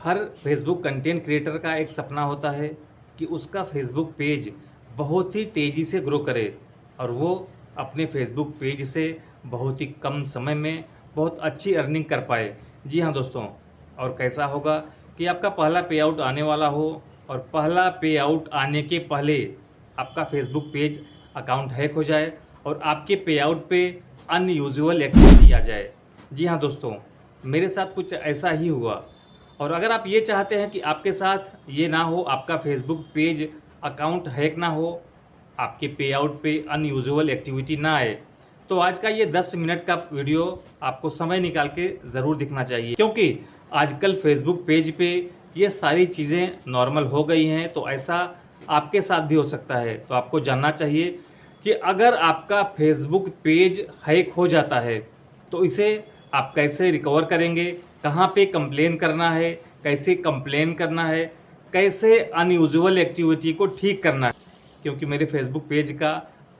हर Facebook content creator का एक सपना होता है कि उसका फेसबुक पेज बहुत ही तेज़ी से ग्रो करे और वो अपने फेसबुक पेज से बहुत ही कम समय में बहुत अच्छी अर्निंग कर पाए। जी हाँ दोस्तों, और कैसा होगा कि आपका पहला पे आउट आने वाला हो और पहला पे आउट आने के पहले आपका फेसबुक पेज अकाउंट हैक हो जाए और आपके पे आउट पे अनयूजुअल एक्टिविटी आ जाए। जी हाँ दोस्तों, मेरे साथ कुछ ऐसा ही हुआ। और अगर आप ये चाहते हैं कि आपके साथ ये ना हो, आपका फेसबुक पेज अकाउंट हैक ना हो, आपके पे आउट पे अनयूजुअल एक्टिविटी ना आए, तो आज का ये 10 मिनट का वीडियो आपको समय निकाल के ज़रूर दिखना चाहिए, क्योंकि आजकल फेसबुक पेज पे ये सारी चीज़ें नॉर्मल हो गई हैं। तो ऐसा आपके साथ भी हो सकता है। तो आपको जानना चाहिए कि अगर आपका फेसबुक पेज हैक हो जाता है तो इसे आप कैसे रिकवर करेंगे, कहाँ पे कंप्लेन करना है, कैसे कंप्लेन करना है, कैसे अनयूजुअल एक्टिविटी को ठीक करना है। क्योंकि मेरे फेसबुक पेज का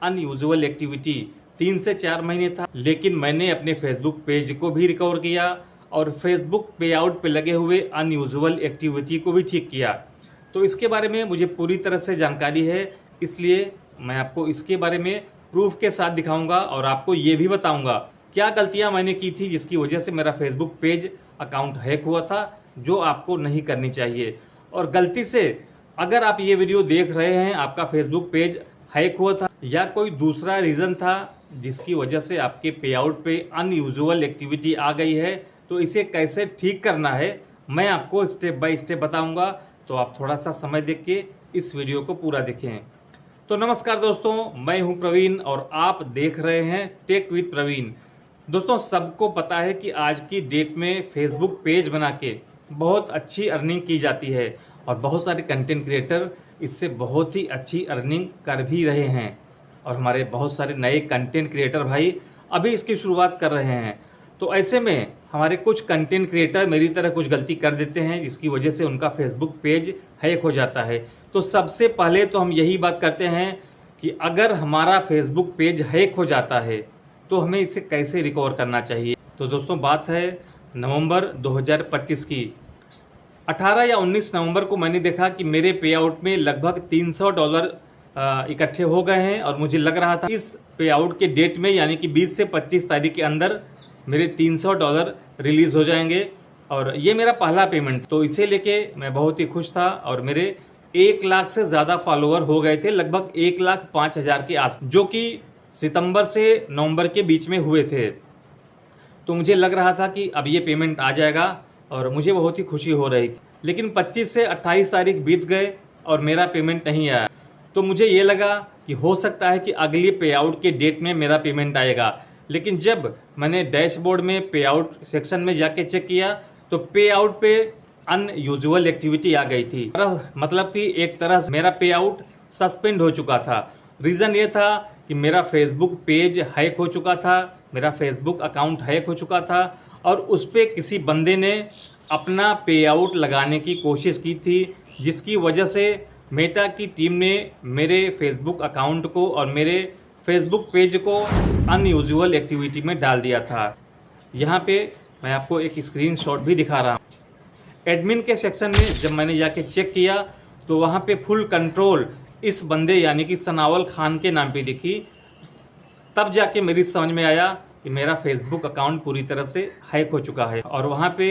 अनयूजुअल एक्टिविटी 3 से 4 महीने था, लेकिन मैंने अपने फेसबुक पेज को भी रिकवर किया और फेसबुक पे आउट पे लगे हुए अनयूजुअल एक्टिविटी को भी ठीक किया। तो इसके बारे में मुझे पूरी तरह से जानकारी है, इसलिए मैं आपको इसके बारे में प्रूफ के साथ दिखाऊंगा और आपको ये भी बताऊंगा क्या गलतियां मैंने की थी जिसकी वजह से मेरा फेसबुक पेज अकाउंट हैक हुआ था, जो आपको नहीं करनी चाहिए। और गलती से अगर आप ये वीडियो देख रहे हैं, आपका फेसबुक पेज हैक हुआ था या कोई दूसरा रीज़न था जिसकी वजह से आपके पे आउट पे अनयूजुअल एक्टिविटी आ गई है, तो इसे कैसे ठीक करना है मैं आपको स्टेप बाय स्टेप बताऊंगा। तो आप थोड़ा सा समय देख के इस वीडियो को पूरा देखें। तो नमस्कार दोस्तों, मैं हूं प्रवीण और आप देख रहे हैं टेक विद प्रवीण। दोस्तों, सबको पता है कि आज की डेट में फेसबुक पेज बना के बहुत अच्छी अर्निंग की जाती है और बहुत सारे कंटेंट क्रिएटर इससे बहुत ही अच्छी अर्निंग कर भी रहे हैं। और हमारे बहुत सारे नए कंटेंट क्रिएटर भाई अभी इसकी शुरुआत कर रहे हैं। तो ऐसे में हमारे कुछ कंटेंट क्रिएटर मेरी तरह कुछ गलती कर देते हैं जिसकी वजह से उनका फेसबुक पेज हैक हो जाता है। तो सबसे पहले तो हम यही बात करते हैं कि अगर हमारा फेसबुक पेज हैक हो जाता है तो हमें इसे कैसे रिकवर करना चाहिए। तो दोस्तों, बात है नवंबर 2025 की। 18 या 19 नवंबर को मैंने देखा कि मेरे पे आउट में लगभग $300 इकट्ठे हो गए हैं और मुझे लग रहा था इस पे आउट के डेट में यानी कि 20 से 25 तारीख के अंदर मेरे $300 रिलीज़ हो जाएंगे और ये मेरा पहला पेमेंट। तो इसे लेके मैं बहुत ही खुश था और मेरे 1 लाख से ज़्यादा फॉलोअर हो गए थे, लगभग 1,05,000 के आस, जो कि सितंबर से नवंबर के बीच में हुए थे। तो मुझे लग रहा था कि अब ये पेमेंट आ जाएगा और मुझे बहुत ही खुशी हो रही थी। लेकिन 25 से 28 तारीख बीत गए और मेरा पेमेंट नहीं आया। तो मुझे ये लगा कि हो सकता है कि अगली पे आउट के डेट में मेरा पेमेंट आएगा। लेकिन जब मैंने डैशबोर्ड में पे आउट सेक्शन में जाके चेक किया तो पे आउट पे अनयूजुअल एक्टिविटी आ गई थी। मतलब कि एक तरह से मेरा पे आउट सस्पेंड हो चुका था। रीज़न ये था कि मेरा फेसबुक पेज हैक हो चुका था, मेरा फेसबुक अकाउंट हैक हो चुका था और उस पर किसी बंदे ने अपना पे आउट लगाने की कोशिश की थी, जिसकी वजह से मेटा की टीम ने मेरे फेसबुक अकाउंट को और मेरे फेसबुक पेज को अनयूजुअल एक्टिविटी में डाल दिया था। यहाँ पे मैं आपको एक स्क्रीनशॉट भी दिखा रहा हूँ। एडमिन के सेक्शन में जब मैंने जाके चेक किया तो वहाँ पे फुल कंट्रोल इस बंदे यानी कि सनावल खान के नाम पे दिखी। तब जाके मेरी समझ में आया कि मेरा फेसबुक अकाउंट पूरी तरह से हैक हो चुका है और वहाँ पे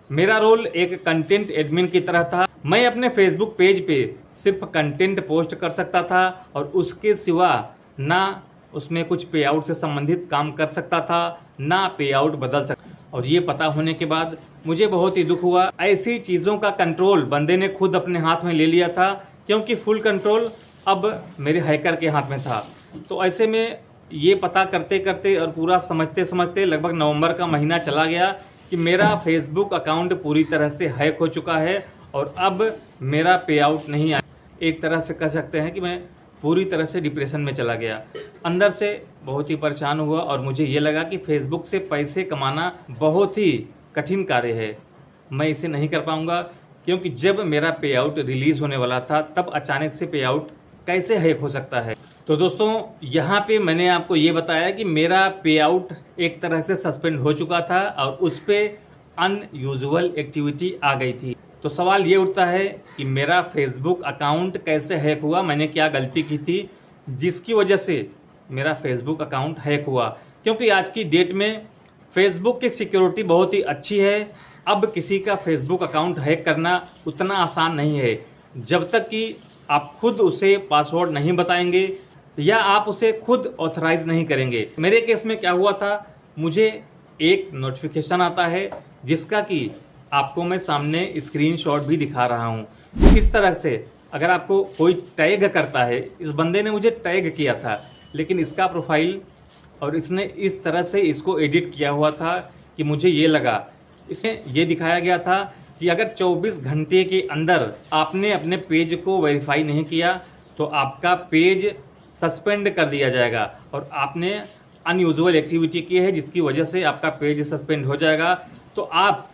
मेरा रोल एक कंटेंट एडमिन की तरह था। मैं अपने फेसबुक पेज पे सिर्फ कंटेंट पोस्ट कर सकता था और उसके सिवा ना उसमें कुछ पे आउट से संबंधित काम कर सकता था, ना पे आउट बदल सकता। और ये पता होने के बाद मुझे बहुत ही दुख हुआ। ऐसी चीज़ों का कंट्रोल बंदे ने खुद अपने हाथ में ले लिया था, क्योंकि फुल कंट्रोल अब मेरे हैकर के हाथ में था। तो ऐसे में ये पता करते करते और पूरा समझते समझते लगभग नवंबर का महीना चला गया कि मेरा फेसबुक अकाउंट पूरी तरह से हैक हो चुका है और अब मेरा पे आउट नहीं आया। एक तरह से कह सकते हैं कि मैं पूरी तरह से डिप्रेशन में चला गया, अंदर से बहुत ही परेशान हुआ और मुझे ये लगा कि फेसबुक से पैसे कमाना बहुत ही कठिन कार्य है, मैं इसे नहीं कर पाऊँगा। क्योंकि जब मेरा पे आउट रिलीज़ होने वाला था तब अचानक से पे आउट कैसे हैक हो सकता है। तो दोस्तों, यहाँ पे मैंने आपको ये बताया कि मेरा पे आउट एक तरह से सस्पेंड हो चुका था और उस पर अनयूजुअल एक्टिविटी आ गई थी। तो सवाल ये उठता है कि मेरा फेसबुक अकाउंट कैसे हैक हुआ, मैंने क्या गलती की थी जिसकी वजह से मेरा फेसबुक अकाउंट हैक हुआ। क्योंकि आज की डेट में फेसबुक की सिक्योरिटी बहुत ही अच्छी है। अब किसी का फेसबुक अकाउंट हैक करना उतना आसान नहीं है, जब तक कि आप खुद उसे पासवर्ड नहीं बताएंगे या आप उसे खुद ऑथराइज नहीं करेंगे। मेरे केस में क्या हुआ था, मुझे एक नोटिफिकेशन आता है जिसका कि आपको मैं सामने स्क्रीनशॉट भी दिखा रहा हूँ। इस तरह से अगर आपको कोई टैग करता है, इस बंदे ने मुझे टैग किया था, लेकिन इसका प्रोफाइल और इसने इस तरह से इसको एडिट किया हुआ था कि मुझे ये लगा, इसमें ये दिखाया गया था कि अगर 24 घंटे के अंदर आपने अपने पेज को वेरीफाई नहीं किया तो आपका पेज सस्पेंड कर दिया जाएगा और आपने अनयूजुअल एक्टिविटी की है जिसकी वजह से आपका पेज सस्पेंड हो जाएगा। तो आप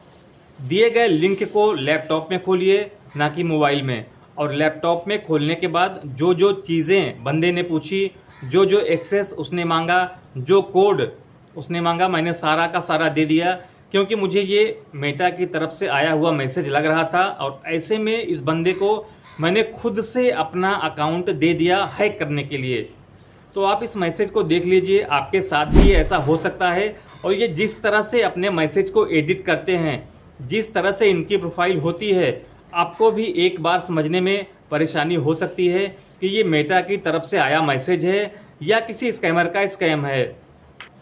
दिए गए लिंक को लैपटॉप में खोलिए, ना कि मोबाइल में, और लैपटॉप में खोलने के बाद जो जो चीज़ें बंदे ने पूछी, जो जो एक्सेस उसने मांगा, जो कोड उसने मांगा, मैंने सारा का सारा दे दिया, क्योंकि मुझे ये मेटा की तरफ से आया हुआ मैसेज लग रहा था। और ऐसे में इस बंदे को मैंने खुद से अपना अकाउंट दे दिया हैक करने के लिए। तो आप इस मैसेज को देख लीजिए, आपके साथ भी ऐसा हो सकता है। और ये जिस तरह से अपने मैसेज को एडिट करते हैं, जिस तरह से इनकी प्रोफाइल होती है, आपको भी एक बार समझने में परेशानी हो सकती है कि ये मेटा की तरफ से आया मैसेज है या किसी स्कैमर का स्कैम है।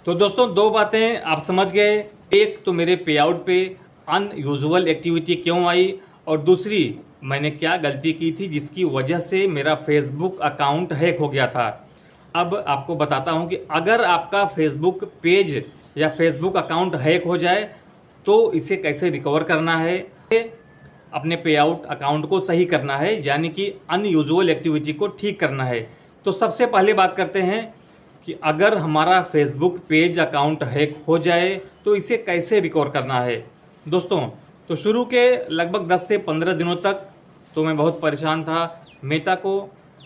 तो दोस्तों, दो बातें आप समझ गए, एक तो मेरे पे आउट पे अनयूजुअल एक्टिविटी क्यों आई, और दूसरी मैंने क्या गलती की थी जिसकी वजह से मेरा फेसबुक अकाउंट हैक हो गया था। अब आपको बताता हूं कि अगर आपका फेसबुक पेज या फेसबुक अकाउंट हैक हो जाए तो इसे कैसे रिकवर करना है, अपने पे आउट अकाउंट को सही करना है, यानी कि अनयूजुअल एक्टिविटी को ठीक करना है। तो सबसे पहले बात करते हैं कि अगर हमारा फेसबुक पेज अकाउंट हैक हो जाए तो इसे कैसे रिकवर करना है। दोस्तों, तो शुरू के लगभग 10 से 15 दिनों तक तो मैं बहुत परेशान था। मेटा को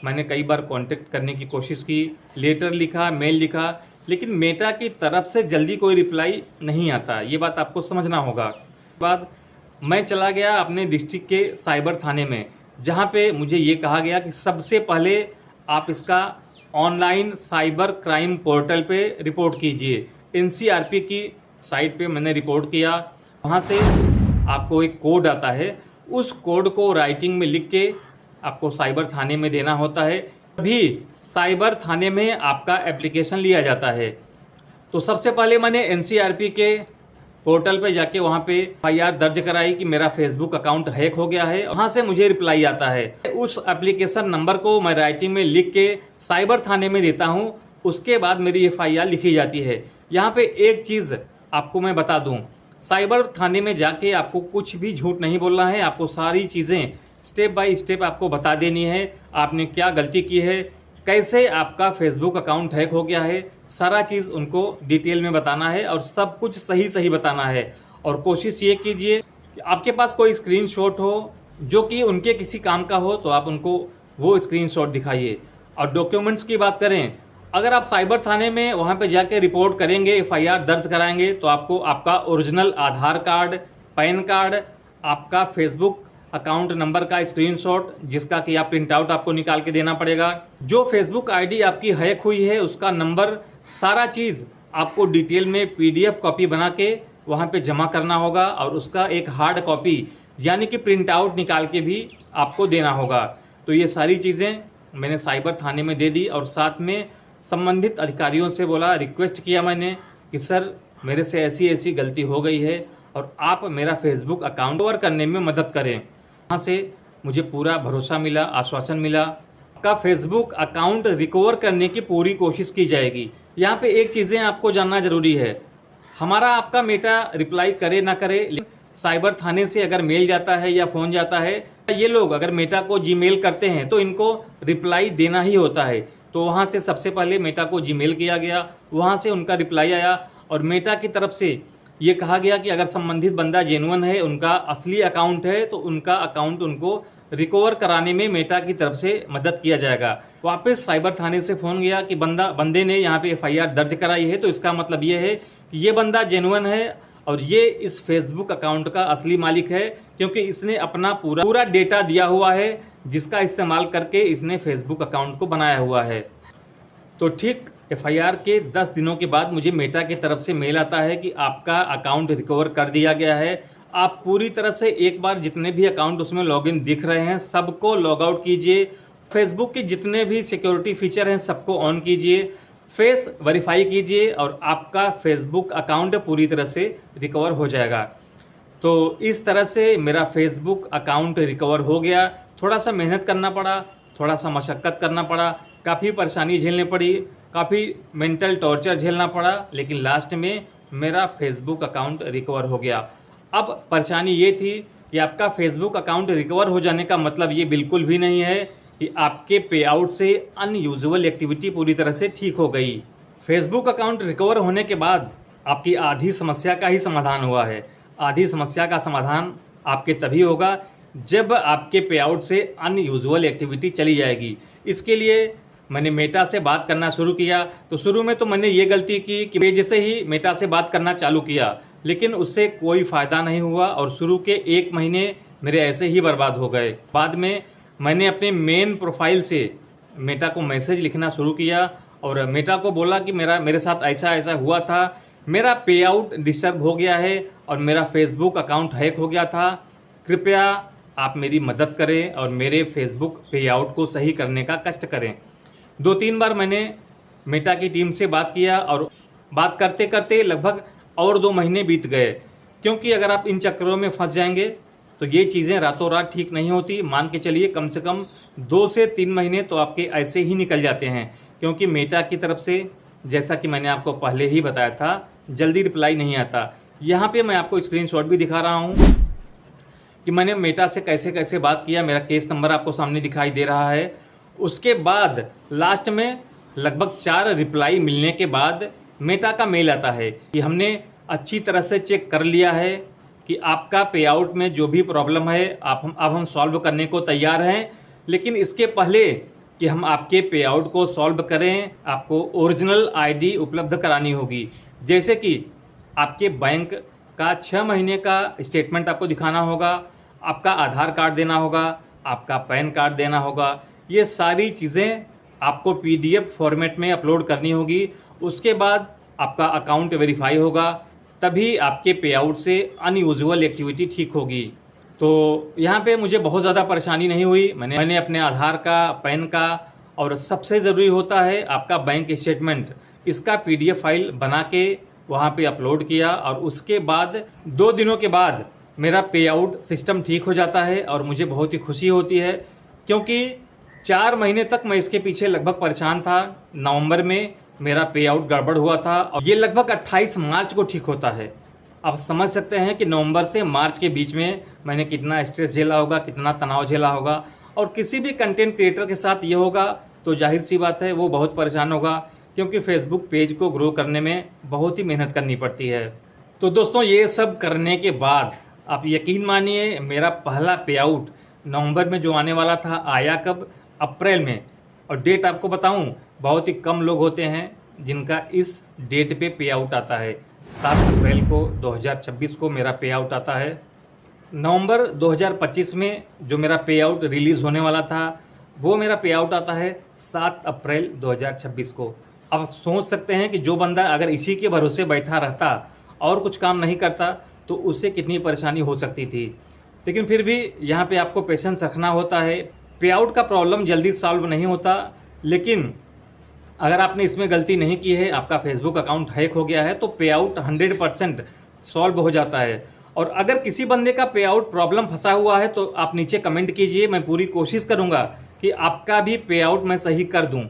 मैंने कई बार कांटेक्ट करने की कोशिश की, लेटर लिखा, मेल लिखा, लेकिन मेटा की तरफ से जल्दी कोई रिप्लाई नहीं आता। ये बात आपको समझना होगा। बाद मैं चला गया अपने डिस्ट्रिक्ट के साइबर थाने में, जहाँ पे मुझे ये कहा गया कि सबसे पहले आप इसका ऑनलाइन साइबर क्राइम पोर्टल पे रिपोर्ट कीजिए। एनसीआरपी की साइट पे मैंने रिपोर्ट किया। वहाँ से आपको एक कोड आता है, उस कोड को राइटिंग में लिख के आपको साइबर थाने में देना होता है, तभी साइबर थाने में आपका एप्लीकेशन लिया जाता है। तो सबसे पहले मैंने एनसीआरपी के पोर्टल पे जाके वहाँ पे एफआईआर दर्ज कराई कि मेरा फेसबुक अकाउंट हैक हो गया है। वहाँ से मुझे रिप्लाई आता है, उस एप्लीकेशन नंबर को मैं राइटिंग में लिख के साइबर थाने में देता हूँ। उसके बाद मेरी एफआईआर लिखी जाती है। यहाँ पे एक चीज़ आपको मैं बता दूँ, साइबर थाने में जाके आपको कुछ भी झूठ नहीं बोलना है, आपको सारी चीज़ें स्टेप बाय स्टेप आपको बता देनी है। आपने क्या गलती की है, कैसे आपका फेसबुक अकाउंट हैक हो गया है, सारा चीज़ उनको डिटेल में बताना है और सब कुछ सही सही बताना है। और कोशिश ये कीजिए कि आपके पास कोई स्क्रीनशॉट हो जो कि उनके किसी काम का हो, तो आप उनको वो स्क्रीनशॉट दिखाइए। और डॉक्यूमेंट्स की बात करें, अगर आप साइबर थाने में वहाँ पे जाके रिपोर्ट करेंगे, एफआईआर दर्ज कराएंगे, तो आपको आपका ओरिजिनल आधार कार्ड, पैन कार्ड, आपका फेसबुक अकाउंट नंबर का स्क्रीनशॉट जिसका कि आप प्रिंट आउट आपको निकाल के देना पड़ेगा, जो फेसबुक आईडी आपकी हैक हुई है उसका नंबर, सारा चीज़ आपको डिटेल में पीडीएफ कॉपी बना के वहाँ पे जमा करना होगा और उसका एक हार्ड कॉपी यानी कि प्रिंट आउट निकाल के भी आपको देना होगा। तो ये सारी चीज़ें मैंने साइबर थाने में दे दी और साथ में संबंधित अधिकारियों से बोला, रिक्वेस्ट किया मैंने कि सर मेरे से ऐसी ऐसी गलती हो गई है और आप मेरा फेसबुक अकाउंट कवर करने में मदद करें। वहाँ से मुझे पूरा भरोसा मिला, आश्वासन मिला, आपका फेसबुक अकाउंट रिकवर करने की पूरी कोशिश की जाएगी। यहाँ पे एक चीज़ें आपको जानना जरूरी है, हमारा आपका मेटा रिप्लाई करे ना करे, साइबर थाने से अगर मेल जाता है या फ़ोन जाता है, ये लोग अगर मेटा को जीमेल करते हैं तो इनको रिप्लाई देना ही होता है। तो वहाँ से सबसे पहले मेटा को जीमेल किया गया, वहाँ से उनका रिप्लाई आया और मेटा की तरफ से ये कहा गया कि अगर संबंधित बंदा जेन्युइन है, उनका असली अकाउंट है, तो उनका अकाउंट उनको रिकवर कराने में मेटा की तरफ से मदद किया जाएगा। वापस साइबर थाने से फ़ोन गया कि बंदे ने यहाँ पे एफआईआर दर्ज कराई है, तो इसका मतलब ये है कि ये बंदा जेन्युइन है और ये इस फेसबुक अकाउंट का असली मालिक है, क्योंकि इसने अपना पूरा डेटा दिया हुआ है जिसका इस्तेमाल करके इसने फेसबुक अकाउंट को बनाया हुआ है। तो ठीक एफआईआर के 10 दिनों के बाद मुझे मेटा की तरफ से मेल आता है कि आपका अकाउंट रिकवर कर दिया गया है। आप पूरी तरह से एक बार जितने भी अकाउंट उसमें लॉगिन दिख रहे हैं सबको लॉग आउट कीजिए। फेसबुक के जितने भी सिक्योरिटी फीचर हैं सबको ऑन कीजिए, फेस वेरीफाई कीजिए और आपका फेसबुक अकाउंट पूरी तरह से रिकवर हो जाएगा। तो इस तरह से मेरा फेसबुक अकाउंट रिकवर हो गया। थोड़ा सा मेहनत करना पड़ा, थोड़ा सा मशक्क़त करना पड़ा, काफ़ी परेशानी झेलनी पड़ी, काफ़ी मेंटल टॉर्चर झेलना पड़ा, लेकिन लास्ट में मेरा फेसबुक अकाउंट रिकवर हो गया। अब परेशानी ये थी कि आपका फेसबुक अकाउंट रिकवर हो जाने का मतलब ये बिल्कुल भी नहीं है कि आपके पे आउट से अनयूजुअल एक्टिविटी पूरी तरह से ठीक हो गई। फेसबुक अकाउंट रिकवर होने के बाद आपकी आधी समस्या का ही समाधान हुआ है। आधी समस्या का समाधान आपके तभी होगा जब आपके पे आउट से अनयूजुअल एक्टिविटी चली जाएगी। इसके लिए मैंने मेटा से बात करना शुरू किया। तो शुरू में तो मैंने ये गलती की कि पेज से ही मेटा से बात करना चालू किया, लेकिन उससे कोई फ़ायदा नहीं हुआ और शुरू के 1 महीने मेरे ऐसे ही बर्बाद हो गए। बाद में मैंने अपने मेन प्रोफाइल से मेटा को मैसेज लिखना शुरू किया और मेटा को बोला कि मेरे साथ ऐसा ऐसा हुआ था, मेरा पे आउट डिस्टर्ब हो गया है और मेरा फेसबुक अकाउंट हैक हो गया था। कृपया आप मेरी मदद करें और मेरे फेसबुक पे आउट को सही करने का कष्ट करें। 2-3 बार मैंने मेटा की टीम से बात किया और बात करते करते लगभग और 2 महीने बीत गए, क्योंकि अगर आप इन चक्करों में फंस जाएंगे तो ये चीज़ें रातों रात ठीक नहीं होती। मान के चलिए कम से कम 2 से 3 महीने तो आपके ऐसे ही निकल जाते हैं, क्योंकि मेटा की तरफ से, जैसा कि मैंने आपको पहले ही बताया था, जल्दी रिप्लाई नहीं आता। यहाँ पे मैं आपको स्क्रीनशॉट भी दिखा रहा हूँ कि मैंने मेटा से कैसे कैसे बात किया। मेरा केस नंबर आपको सामने दिखाई दे रहा है। उसके बाद लास्ट में लगभग 4 रिप्लाई मिलने के बाद मेटा का मेल आता है कि हमने अच्छी तरह से चेक कर लिया है कि आपका पे आउट में जो भी प्रॉब्लम है अब हम सॉल्व करने को तैयार हैं, लेकिन इसके पहले कि हम आपके पे आउट को सॉल्व करें आपको ओरिजिनल आईडी उपलब्ध करानी होगी। जैसे कि आपके बैंक का 6 महीने का स्टेटमेंट आपको दिखाना होगा, आपका आधार कार्ड देना होगा, आपका पैन कार्ड देना होगा। ये सारी चीज़ें आपको PDF फॉर्मेट में अपलोड करनी होगी। उसके बाद आपका अकाउंट वेरीफाई होगा, तभी आपके पे आउट से अनयूजुअल एक्टिविटी ठीक होगी। तो यहाँ पे मुझे बहुत ज़्यादा परेशानी नहीं हुई। मैंने अपने आधार का, पैन का और सबसे ज़रूरी होता है आपका बैंक स्टेटमेंट, इसका PDF फाइल बना के वहाँ पे अपलोड किया और उसके बाद 2 दिनों के बाद मेरा पे आउट सिस्टम ठीक हो जाता है और मुझे बहुत ही खुशी होती है, क्योंकि 4 महीने तक मैं इसके पीछे लगभग परेशान था। नवंबर में मेरा पे आउट गड़बड़ हुआ था और ये लगभग 28 मार्च को ठीक होता है। आप समझ सकते हैं कि नवंबर से मार्च के बीच में मैंने कितना स्ट्रेस झेला होगा, कितना तनाव झेला होगा। और किसी भी कंटेंट क्रिएटर के साथ ये होगा तो जाहिर सी बात है वो बहुत परेशान होगा, क्योंकि फेसबुक पेज को ग्रो करने में बहुत ही मेहनत करनी पड़ती है। तो दोस्तों ये सब करने के बाद आप यकीन मानिए मेरा पहला पे आउट नवंबर में जो आने वाला था आया कब? अप्रैल में। और डेट आपको बताऊं, बहुत ही कम लोग होते हैं जिनका इस डेट पे आउट आता है। 7 अप्रैल को 2026 को मेरा पे आउट आता है। नवंबर 2025 में जो मेरा पे आउट रिलीज़ होने वाला था वो मेरा पे आउट आता है 7 अप्रैल 2026 को। अब सोच सकते हैं कि जो बंदा अगर इसी के भरोसे बैठा रहता और कुछ काम नहीं करता तो उससे कितनी परेशानी हो सकती थी। लेकिन फिर भी यहाँ पे आपको पेशेंस रखना होता है। पे आउट का प्रॉब्लम जल्दी सॉल्व नहीं होता, लेकिन अगर आपने इसमें गलती नहीं की है, आपका फेसबुक अकाउंट हैक हो गया है, तो पे आउट 100% सॉल्व हो जाता है। और अगर किसी बंदे का पे आउट प्रॉब्लम फंसा हुआ है तो आप नीचे कमेंट कीजिए, मैं पूरी कोशिश करूँगा कि आपका भी पे आउट मैं सही कर दूँ।